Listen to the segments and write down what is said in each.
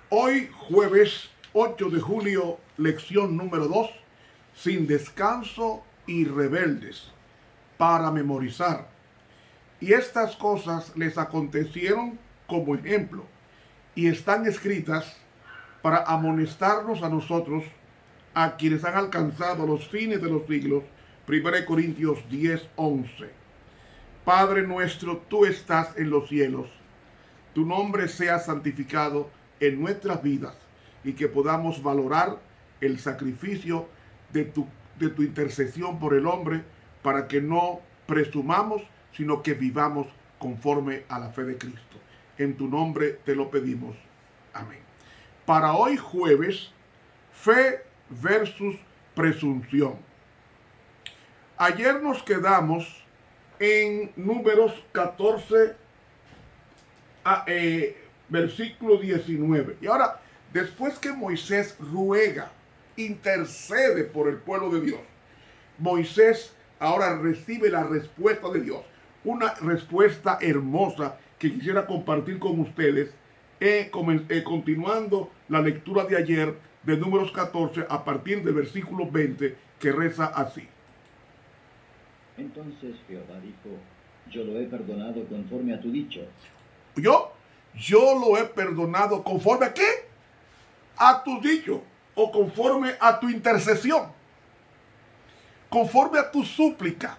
Hoy jueves 8 de julio, lección número 2, sin descanso y rebeldes, para memorizar. Y estas cosas les acontecieron como ejemplo y están escritas para amonestarnos a nosotros, a quienes han alcanzado los fines de los siglos. 1 Corintios 10:11. Padre nuestro, tú estás en los cielos, tu nombre sea santificado en nuestras vidas y que podamos valorar el sacrificio de tu intercesión por el hombre, para que no presumamos, sino que vivamos conforme a la fe de Cristo. En tu nombre te lo pedimos. Amén. Para hoy jueves, fe versus presunción. Ayer nos quedamos en Números 14, versículo 19. Y ahora, después que Moisés ruega, intercede por el pueblo de Dios, Moisés ahora recibe la respuesta de Dios. Una respuesta hermosa que quisiera compartir con ustedes, continuando la lectura de ayer de Números 14 a partir del versículo 20, que reza así. Entonces Jehová dijo: yo lo he perdonado conforme a tu dicho. Yo lo he perdonado conforme a qué? A tu dicho, o conforme a tu intercesión, conforme a tu súplica.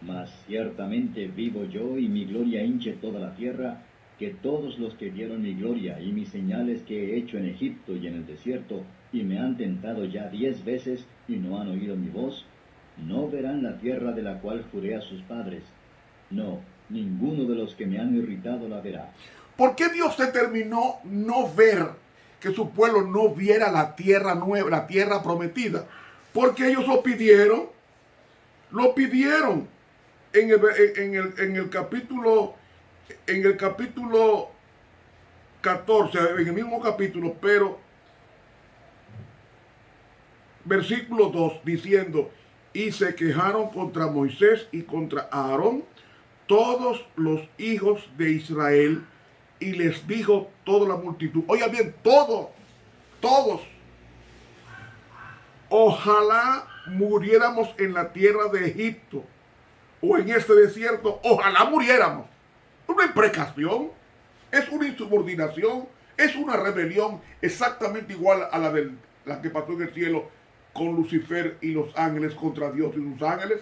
Mas ciertamente vivo yo, y mi gloria hinche toda la tierra, que todos los que vieron mi gloria y mis señales que he hecho en Egipto y en el desierto, y me han tentado ya 10 veces, y no han oído mi voz, no verán la tierra de la cual juré a sus padres. No, ninguno de los que me han irritado la verá. ¿Por qué Dios determinó no ver, que su pueblo no viera la tierra nueva, la tierra prometida? Porque ellos lo pidieron. En el capítulo 14, en el mismo capítulo, pero versículo 2, diciendo: y se quejaron contra Moisés y contra Aarón todos los hijos de Israel, y les dijo toda la multitud. Oiga bien, todos, ojalá muriéramos en la tierra de Egipto o en este desierto, ojalá muriéramos. Una imprecación, es una insubordinación, es una rebelión exactamente igual a la que pasó en el cielo con Lucifer y los ángeles contra Dios y sus ángeles.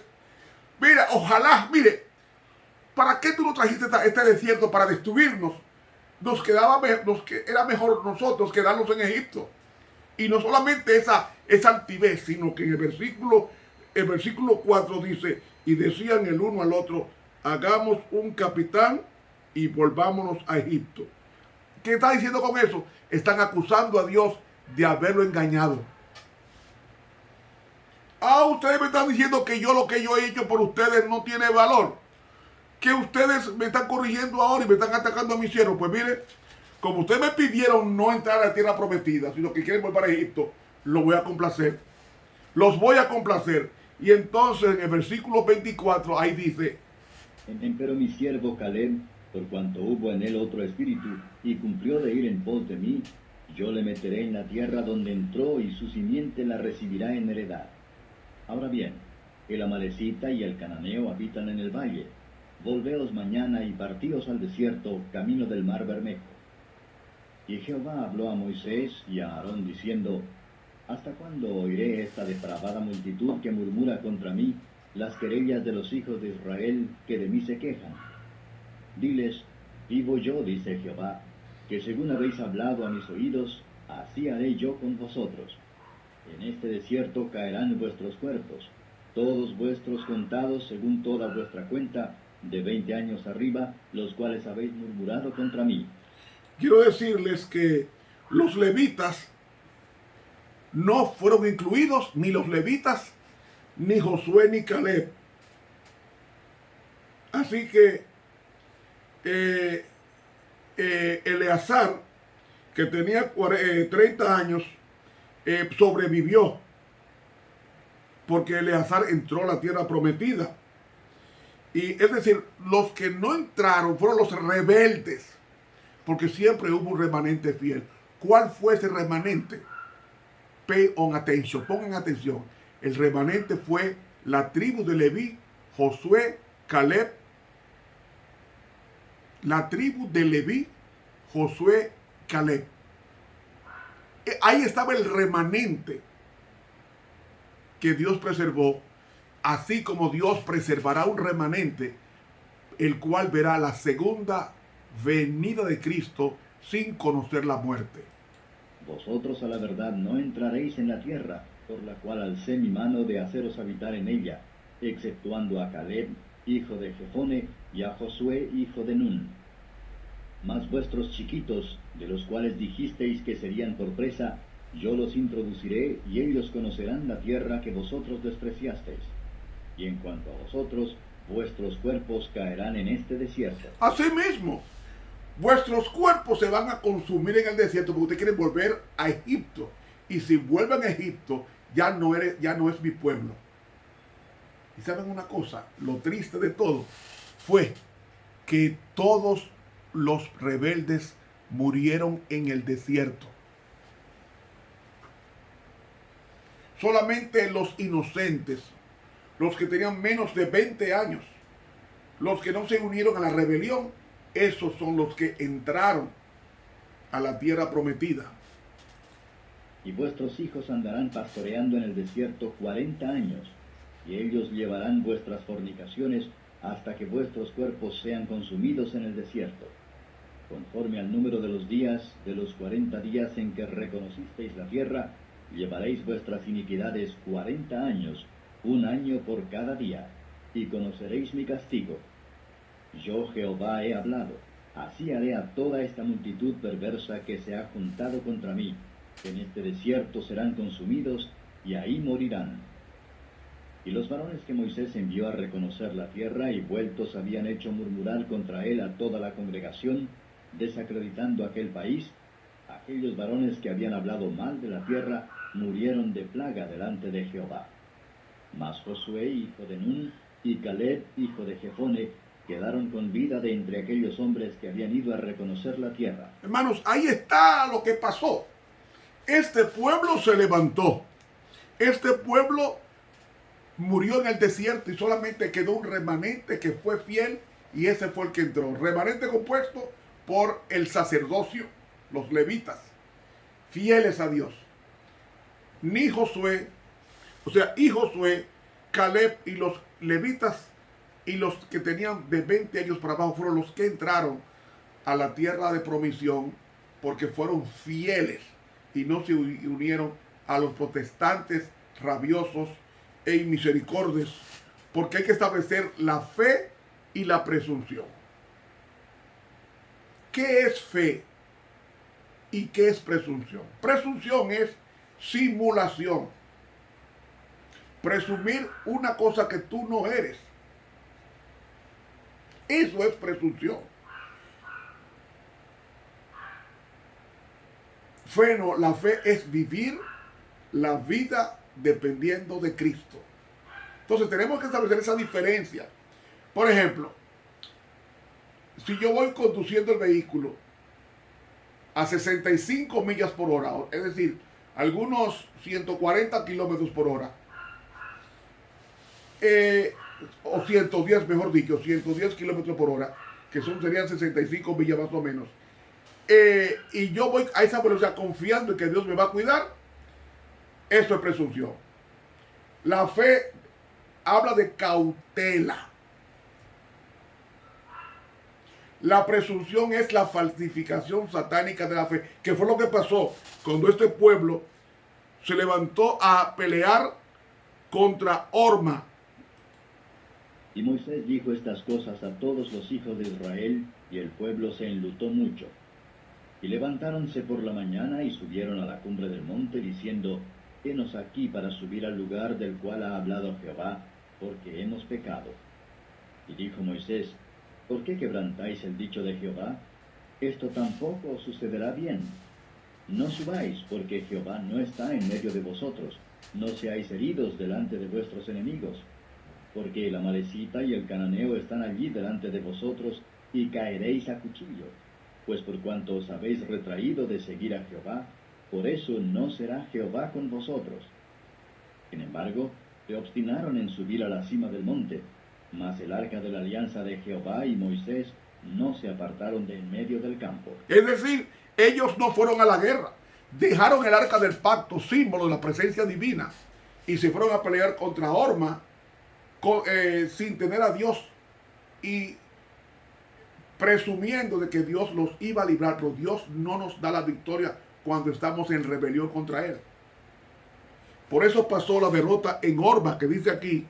Mira, ojalá, mire, ¿para qué tú nos trajiste este desierto? Para destruirnos. Era mejor nosotros quedarnos en Egipto. Y no solamente esa altivez, sino que en el versículo 4 dice: y decían el uno al otro, hagamos un capitán y volvámonos a Egipto. ¿Qué está diciendo con eso? Están acusando a Dios de haberlo engañado. Ustedes me están diciendo que lo que yo he hecho por ustedes no tiene valor, que ustedes me están corrigiendo ahora y me están atacando a mis siervos. Pues mire, como ustedes me pidieron no entrar a la tierra prometida, sino que quieren volver a Egipto, los voy a complacer. Los voy a complacer. Y entonces en el versículo 24 ahí dice: Pero mi siervo Caleb, por cuanto hubo en él otro espíritu, y cumplió de ir en pos de mí, yo le meteré en la tierra donde entró, y su simiente la recibirá en heredad. Ahora bien, el amalecita y el cananeo habitan en el valle. Volveos mañana y partíos al desierto, camino del mar Bermejo. Y Jehová habló a Moisés y a Aarón diciendo: ¿hasta cuándo oiré esta depravada multitud que murmura contra mí las querellas de los hijos de Israel que de mí se quejan? Diles: vivo yo, dice Jehová, que según habéis hablado a mis oídos, así haré yo con vosotros. En este desierto caerán vuestros cuerpos, todos vuestros contados según toda vuestra cuenta, de 20 años arriba, los cuales habéis murmurado contra mí. Quiero decirles que los levitas no fueron incluidos, ni los levitas, ni Josué, ni Caleb. Así que Eleazar, que tenía 30 años, sobrevivió, porque Eleazar entró a la tierra prometida. Y es decir, los que no entraron fueron los rebeldes, porque siempre hubo un remanente fiel. ¿Cuál fue ese remanente? Pay on attention, pongan atención. El remanente fue la tribu de Leví, Josué, Caleb. La tribu de Leví, Josué, Caleb. Ahí estaba el remanente que Dios preservó, así como Dios preservará un remanente, el cual verá la segunda venida de Cristo sin conocer la muerte. Vosotros a la verdad no entraréis en la tierra, por la cual alcé mi mano de haceros habitar en ella, exceptuando a Caleb, hijo de Jefone, y a Josué, hijo de Nun. Mas vuestros chiquitos, de los cuales dijisteis que serían por presa, yo los introduciré, y ellos conocerán la tierra que vosotros despreciasteis. Y en cuanto a vosotros, vuestros cuerpos caerán en este desierto. Asimismo, vuestros cuerpos se van a consumir en el desierto porque ustedes quieren volver a Egipto. Y si vuelven a Egipto, ya no es mi pueblo. Y saben una cosa, lo triste de todo fue que todos los rebeldes murieron en el desierto. Solamente los inocentes, los que tenían menos de 20 años, los que no se unieron a la rebelión, esos son los que entraron a la tierra prometida. Y vuestros hijos andarán pastoreando en el desierto 40 años, y ellos llevarán vuestras fornicaciones hasta que vuestros cuerpos sean consumidos en el desierto. Conforme al número de los días, de los 40 días en que reconocisteis la tierra, llevaréis vuestras iniquidades 40 años, un año por cada día, y conoceréis mi castigo. Yo Jehová he hablado, así haré a toda esta multitud perversa que se ha juntado contra mí, que en este desierto serán consumidos, y ahí morirán. Y los varones que Moisés envió a reconocer la tierra y vueltos habían hecho murmurar contra él a toda la congregación, desacreditando aquel país, aquellos varones que habían hablado mal de la tierra murieron de plaga delante de Jehová. Mas Josué, hijo de Nun, y Caleb, hijo de Jefone, quedaron con vida de entre aquellos hombres que habían ido a reconocer la tierra. Hermanos, ahí está lo que pasó. Este pueblo se levantó. Este pueblo murió en el desierto y solamente quedó un remanente que fue fiel y ese fue el que entró. Remanente compuesto por el sacerdocio, los levitas, fieles a Dios. Ni Josué, y Josué, Caleb y los levitas y los que tenían de 20 años para abajo fueron los que entraron a la tierra de promisión porque fueron fieles y no se unieron a los protestantes rabiosos e inmisericordios, porque hay que establecer la fe y la presunción. ¿Qué es fe y qué es presunción? Presunción es simulación. Presumir una cosa que tú no eres. Eso es presunción. Fe no, la fe es vivir la vida dependiendo de Cristo. Entonces tenemos que establecer esa diferencia. Por ejemplo, si yo voy conduciendo el vehículo a 65 millas por hora, es decir, algunos 140 kilómetros por hora, o 110, mejor dicho, 110 kilómetros por hora, que serían 65 millas más o menos, y yo voy a esa velocidad confiando en que Dios me va a cuidar, eso es presunción. La fe habla de cautela. La presunción es la falsificación satánica de la fe, que fue lo que pasó cuando este pueblo se levantó a pelear contra Orma. Y Moisés dijo estas cosas a todos los hijos de Israel, y el pueblo se enlutó mucho. Y levantáronse por la mañana y subieron a la cumbre del monte, diciendo, henos aquí para subir al lugar del cual ha hablado Jehová, porque hemos pecado. Y dijo Moisés, ¿por qué quebrantáis el dicho de Jehová? Esto tampoco os sucederá bien. No subáis, porque Jehová no está en medio de vosotros, no seáis heridos delante de vuestros enemigos. Porque el amalecita y el cananeo están allí delante de vosotros, y caeréis a cuchillo. Pues por cuanto os habéis retraído de seguir a Jehová, por eso no será Jehová con vosotros. Sin embargo, se obstinaron en subir a la cima del monte, mas el arca de la alianza de Jehová y Moisés no se apartaron de en medio del campo. Es decir, ellos no fueron a la guerra. Dejaron el arca del pacto, símbolo de la presencia divina, y se fueron a pelear contra Orma sin tener a Dios y presumiendo de que Dios los iba a librar, pero Dios no nos da la victoria cuando estamos en rebelión contra Él. Por eso pasó la derrota en Orma, que dice aquí: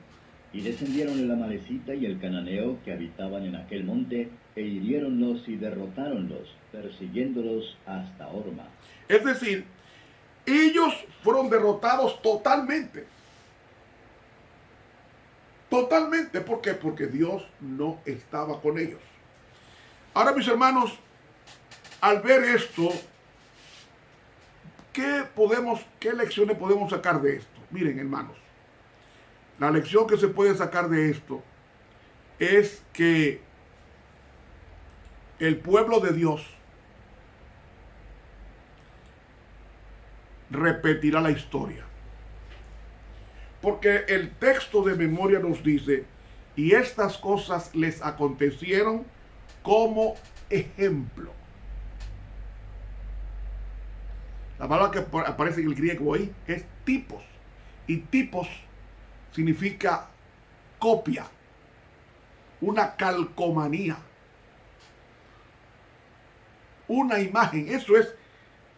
y descendieron el amalecita y el cananeo que habitaban en aquel monte, e hiriéronlos y derrotáronlos, persiguiéndolos hasta Orma. Es decir, ellos fueron derrotados totalmente. Totalmente. ¿Por qué? Porque Dios no estaba con ellos. Ahora, mis hermanos, al ver esto, ¿qué lecciones podemos sacar de esto? Miren, hermanos, la lección que se puede sacar de esto es que el pueblo de Dios repetirá la historia. Porque el texto de memoria nos dice: y estas cosas les acontecieron como ejemplo. La palabra que aparece en el griego ahí es tipos. Y tipos significa copia, una calcomanía, una imagen. Eso es,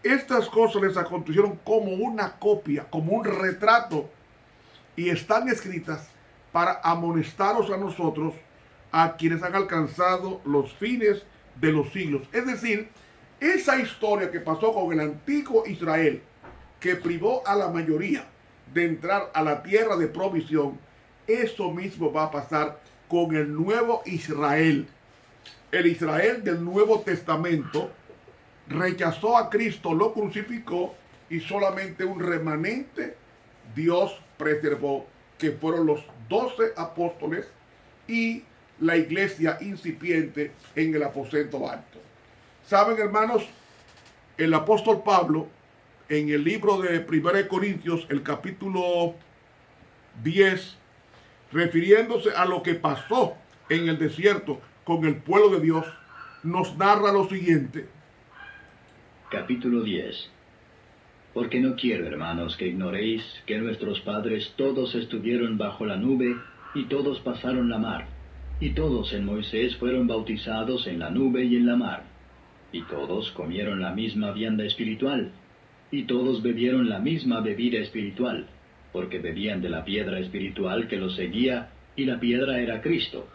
estas cosas les acontecieron como una copia, como un retrato, y están escritas para amonestaros a nosotros, a quienes han alcanzado los fines de los siglos. Es decir, esa historia que pasó con el antiguo Israel, que privó a la mayoría de entrar a la tierra de provisión, eso mismo va a pasar con el nuevo Israel. El Israel del Nuevo Testamento rechazó a Cristo, lo crucificó, y solamente un remanente Dios preservó, que fueron los 12 apóstoles y la iglesia incipiente en el aposento alto. Saben, hermanos, el apóstol Pablo, en el libro de 1 Corintios, el capítulo 10, refiriéndose a lo que pasó en el desierto con el pueblo de Dios, nos narra lo siguiente. Capítulo 10. Porque no quiero, hermanos, que ignoréis que nuestros padres todos estuvieron bajo la nube, y todos pasaron la mar, y todos en Moisés fueron bautizados en la nube y en la mar, y todos comieron la misma vianda espiritual, y todos bebieron la misma bebida espiritual, porque bebían de la piedra espiritual que los seguía, y la piedra era Cristo.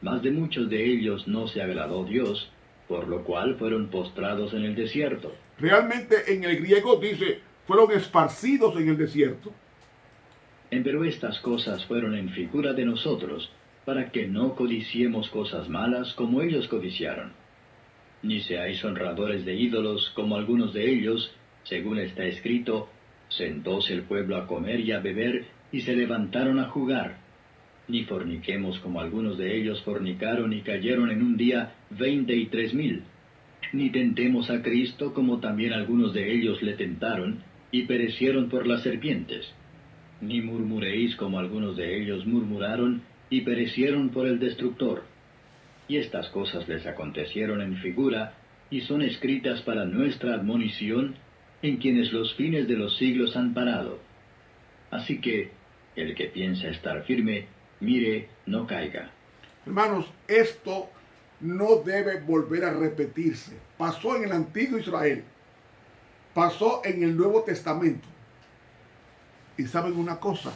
Mas de muchos de ellos no se agradó Dios, por lo cual fueron postrados en el desierto. Realmente en el griego dice, fueron esparcidos en el desierto. Pero estas cosas fueron en figura de nosotros, para que no codiciemos cosas malas como ellos codiciaron. Ni seáis honradores de ídolos como algunos de ellos, según está escrito: sentóse el pueblo a comer y a beber, y se levantaron a jugar. Ni forniquemos como algunos de ellos fornicaron y cayeron en un día 23,000. Ni tentemos a Cristo como también algunos de ellos le tentaron, y perecieron por las serpientes. Ni murmuréis como algunos de ellos murmuraron, y perecieron por el destructor. Y estas cosas les acontecieron en figura, y son escritas para nuestra admonición, en quienes los fines de los siglos han parado. Así que, el que piensa estar firme, mire, no caiga. Hermanos, esto no debe volver a repetirse. Pasó en el antiguo Israel, pasó en el Nuevo Testamento. Y saben una cosa,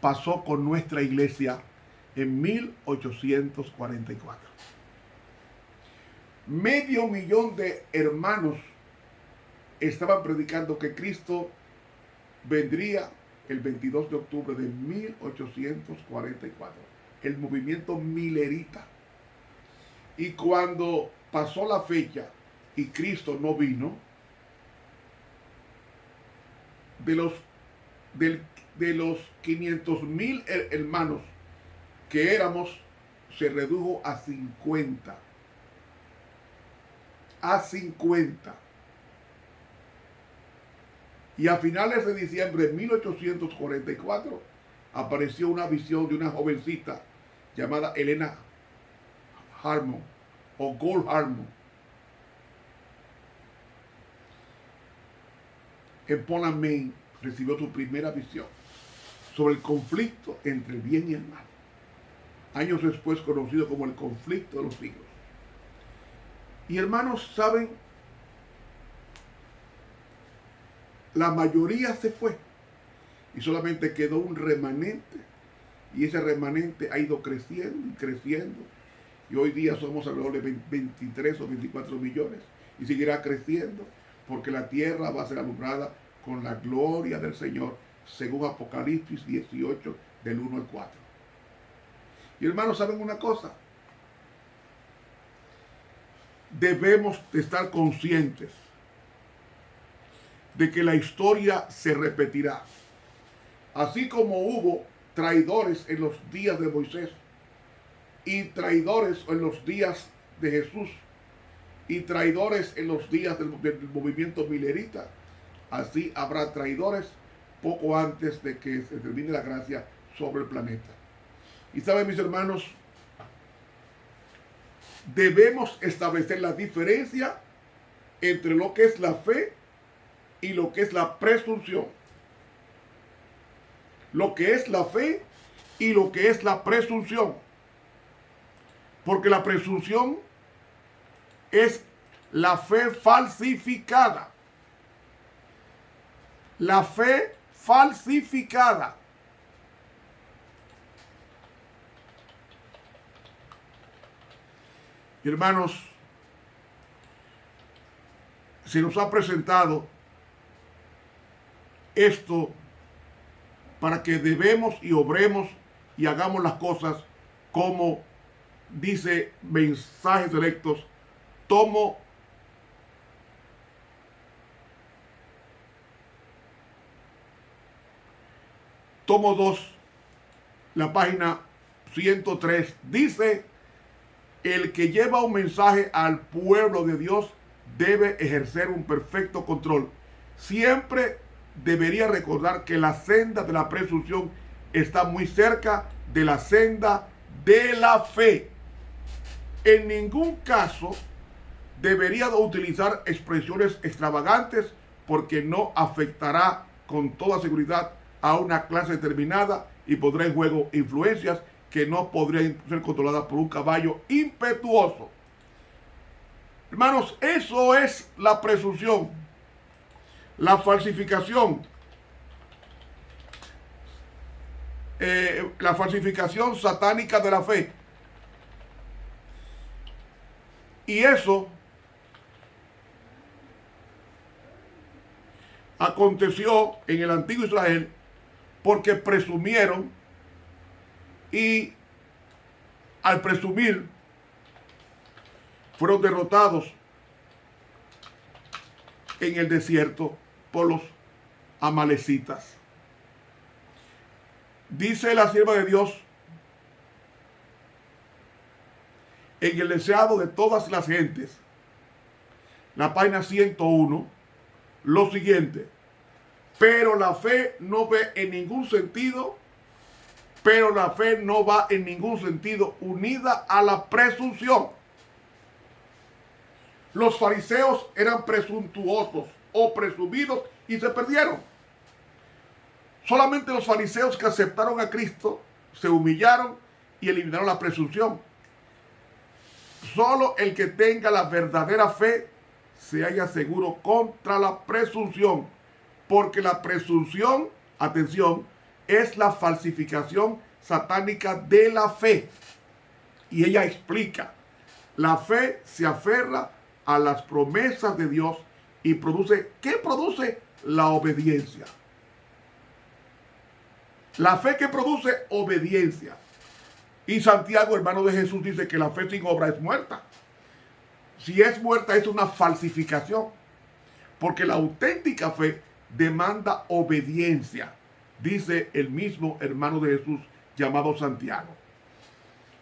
pasó con nuestra iglesia en 1844. 500,000 de hermanos estaban predicando que Cristo vendría el 22 de octubre de 1844. El movimiento milerita. Y cuando pasó la fecha y Cristo no vino, de los 500,000 hermanos que éramos, se redujo a 50. a 50. Y a finales de diciembre de 1844 apareció una visión de una jovencita llamada Helena Harmon o Gold Harmon en Portland, Maine. Recibió su primera visión sobre el conflicto entre el bien y el mal, años después conocido como el conflicto de los siglos. Y hermanos, ¿saben? La mayoría se fue y solamente quedó un remanente, y ese remanente ha ido creciendo y creciendo, y hoy día somos alrededor de 23 o 24 millones y seguirá creciendo porque la tierra va a ser alumbrada con la gloria del Señor, según Apocalipsis 18 del 1 al 4. Y hermanos, ¿saben una cosa? Debemos de estar conscientes de que la historia se repetirá. Así como hubo traidores en los días de Moisés y traidores en los días de Jesús y traidores en los días del movimiento milerita, así habrá traidores poco antes de que se termine la gracia sobre el planeta. Y saben, mis hermanos, debemos establecer la diferencia entre lo que es la fe y lo que es la presunción. Lo que es la fe y lo que es la presunción. Porque la presunción es la fe falsificada. La fe falsificada. Hermanos, se nos ha presentado esto para que debemos y obremos y hagamos las cosas como dice Mensajes Selectos, tomo tomo 2, la página 103, dice: el que lleva un mensaje al pueblo de Dios debe ejercer un perfecto control. Siempre debería recordar que la senda de la presunción está muy cerca de la senda de la fe. En ningún caso debería utilizar expresiones extravagantes, porque no afectará con toda seguridad a una clase determinada y pondrá en juego influencias que no podrían ser controladas por un caballo impetuoso. Hermanos, eso es la presunción, la falsificación, la falsificación satánica de la fe. Y eso aconteció en el antiguo Israel porque presumieron, y al presumir fueron derrotados en el desierto por los amalecitas. Dice la sierva de Dios en el deseado de todas las gentes, la página 101, lo siguiente: pero la fe no ve en ningún sentido, pero la fe no va en ningún sentido unida a la presunción. Los fariseos eran presuntuosos o presumidos y se perdieron. Solamente los fariseos que aceptaron a Cristo se humillaron y eliminaron la presunción. Solo el que tenga la verdadera fe se halla seguro contra la presunción, porque la presunción, atención, es la falsificación satánica de la fe. Y ella explica: la fe se aferra a las promesas de Dios y produce, ¿qué produce? La obediencia. La fe que produce obediencia. Y Santiago, hermano de Jesús, dice que la fe sin obra es muerta. Si es muerta, es una falsificación, porque la auténtica fe demanda obediencia, dice el mismo hermano de Jesús llamado Santiago.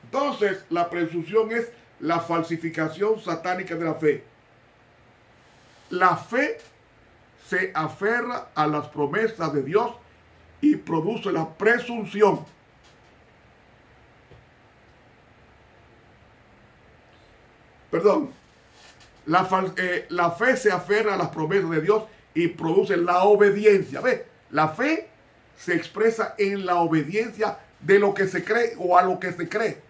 Entonces, la presunción es la falsificación satánica de la fe. La fe se aferra a las promesas de Dios y produce la presunción. Perdón. La fe se aferra a las promesas de Dios y produce la obediencia. ¿Ve? La fe se expresa en la obediencia de lo que se cree o a lo que se cree.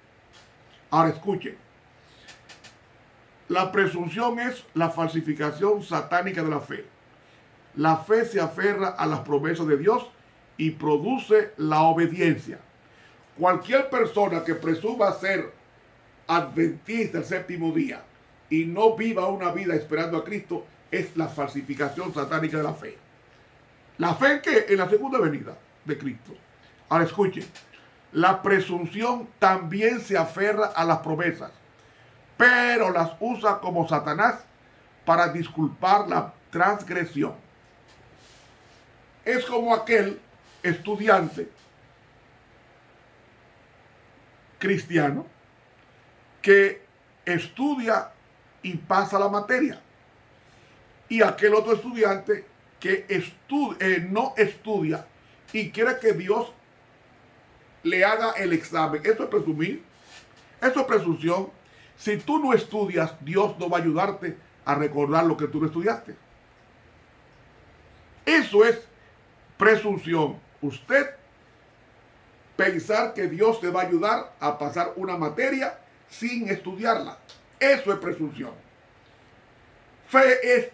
Ahora escuchen. La presunción es la falsificación satánica de la fe. La fe se aferra a las promesas de Dios y produce la obediencia. Cualquier persona que presuma ser adventista el séptimo día y no viva una vida esperando a Cristo es la falsificación satánica de la fe. ¿La fe en qué? En la segunda venida de Cristo. Ahora escuchen. La presunción también se aferra a las promesas, pero las usa como Satanás para disculpar la transgresión. Es como aquel estudiante cristiano que estudia y pasa la materia, y aquel otro estudiante que no estudia y quiere que Dios le haga el examen. Eso es presumir, eso es presunción. Si tú no estudias, Dios no va a ayudarte a recordar lo que tú no estudiaste. Eso es presunción. Usted pensar que Dios te va a ayudar a pasar una materia sin estudiarla. Eso es presunción. Fe es,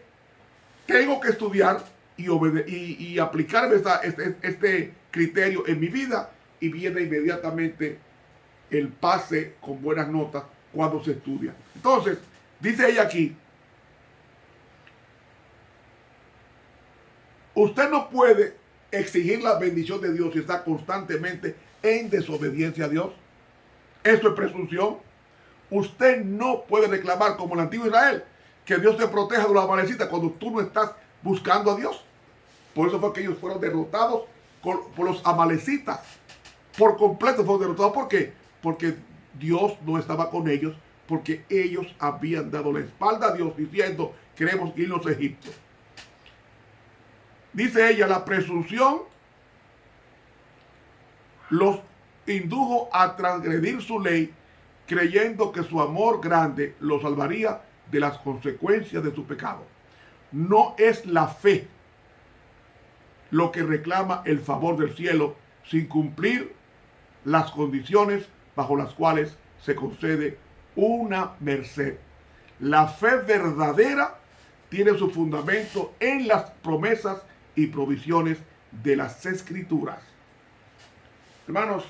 tengo que estudiar y aplicar este criterio en mi vida, y viene inmediatamente el pase con buenas notas cuando se estudia. Entonces, dice ella aquí, usted no puede exigir la bendición de Dios si está constantemente en desobediencia a Dios. Eso es presunción. Usted no puede reclamar como el antiguo Israel que Dios te proteja de los amalecitas cuando tú no estás buscando a Dios. Por eso fue que ellos fueron derrotados por los amalecitas. Por completo fueron derrotados. ¿Por qué? Porque Dios no estaba con ellos, porque ellos habían dado la espalda a Dios diciendo, queremos irnos a Egipto. Dice ella, la presunción los indujo a transgredir su ley, creyendo que su amor grande los salvaría de las consecuencias de su pecado. No es la fe lo que reclama el favor del cielo sin cumplir las condiciones bajo las cuales se concede una merced. La fe verdadera tiene su fundamento en las promesas y provisiones de las Escrituras. Hermanos,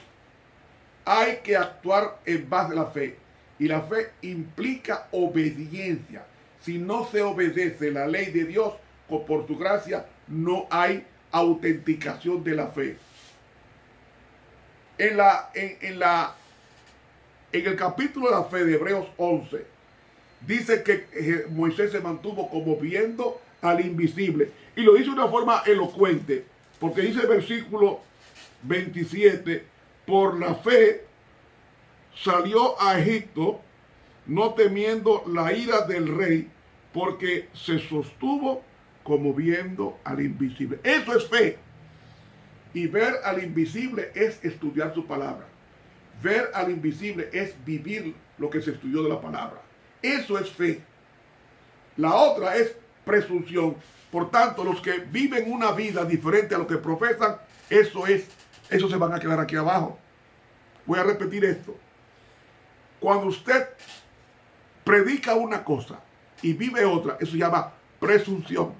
hay que actuar en base a la fe, y la fe implica obediencia. Si no se obedece la ley de Dios, por su gracia, no hay autenticación de la fe. En el capítulo de la fe de Hebreos 11, dice que Moisés se mantuvo como viendo al invisible. Y lo dice de una forma elocuente, porque dice el versículo 27, por la fe salió a Egipto, no temiendo la ira del rey, porque se sostuvo como viendo al invisible. Eso es fe. Y ver al invisible es estudiar su palabra. Ver al invisible es vivir lo que se estudió de la palabra. Eso es fe. La otra es presunción. Por tanto, los que viven una vida diferente a lo que profesan, eso se van a quedar aquí abajo. Voy a repetir esto. Cuando usted predica una cosa y vive otra, eso se llama presunción.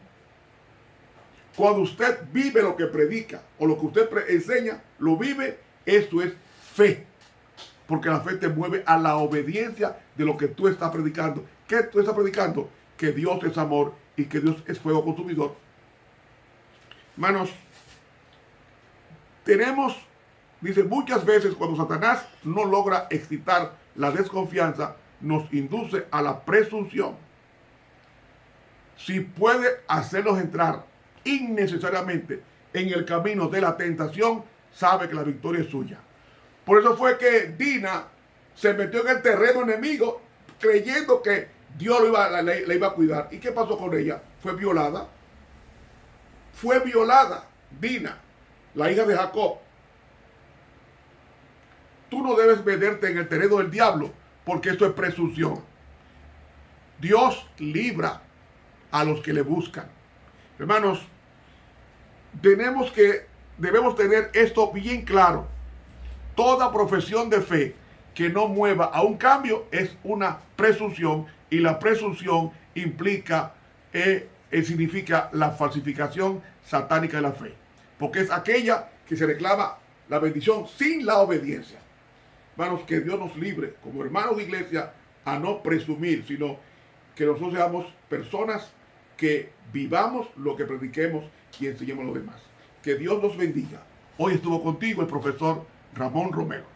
Cuando usted vive lo que predica o lo que usted enseña, lo vive, eso es fe. Porque la fe te mueve a la obediencia de lo que tú estás predicando. ¿Qué tú estás predicando? Que Dios es amor y que Dios es fuego consumidor. Hermanos, dice, muchas veces cuando Satanás no logra excitar la desconfianza, nos induce a la presunción. Si puede hacerlos entrar innecesariamente en el camino de la tentación, sabe que la victoria es suya. Por eso fue que Dina se metió en el terreno enemigo creyendo que Dios la iba a cuidar. ¿Y qué pasó con ella? Fue violada. Fue violada. Dina, la hija de Jacob. Tú no debes meterte en el terreno del diablo, porque esto es presunción. Dios libra a los que le buscan. Hermanos, debemos tener esto bien claro. Toda profesión de fe que no mueva a un cambio es una presunción, y la presunción significa la falsificación satánica de la fe, porque es aquella que se reclama la bendición sin la obediencia. Hermanos, que Dios nos libre como hermanos de iglesia a no presumir, sino que nosotros seamos personas que vivamos lo que prediquemos y enseñemos a los demás. Que Dios nos bendiga. Hoy estuvo contigo el profesor Ramón Romero.